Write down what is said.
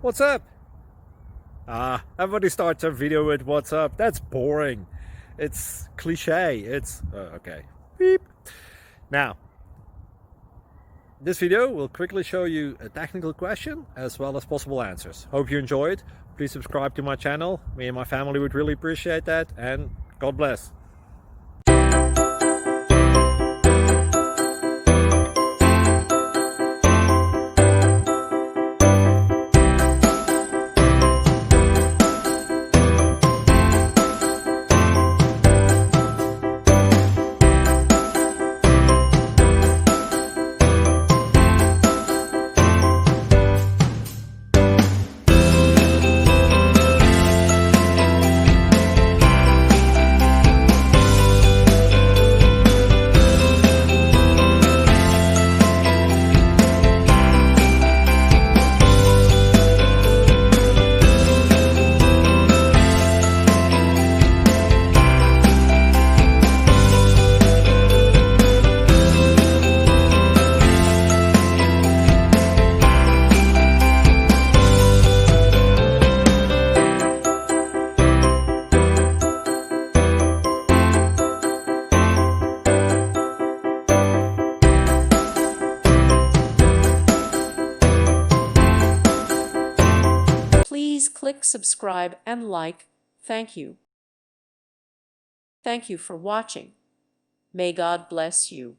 What's up? Everybody starts their video with what's up. That's boring. It's cliche. It's okay. Beep. Now, this video will quickly show you a technical question as well as possible answers. Hope you enjoy it. Please subscribe to my channel. Me and my family would really appreciate that, and God bless. Please click subscribe and like. Thank you. Thank you for watching. May God bless you.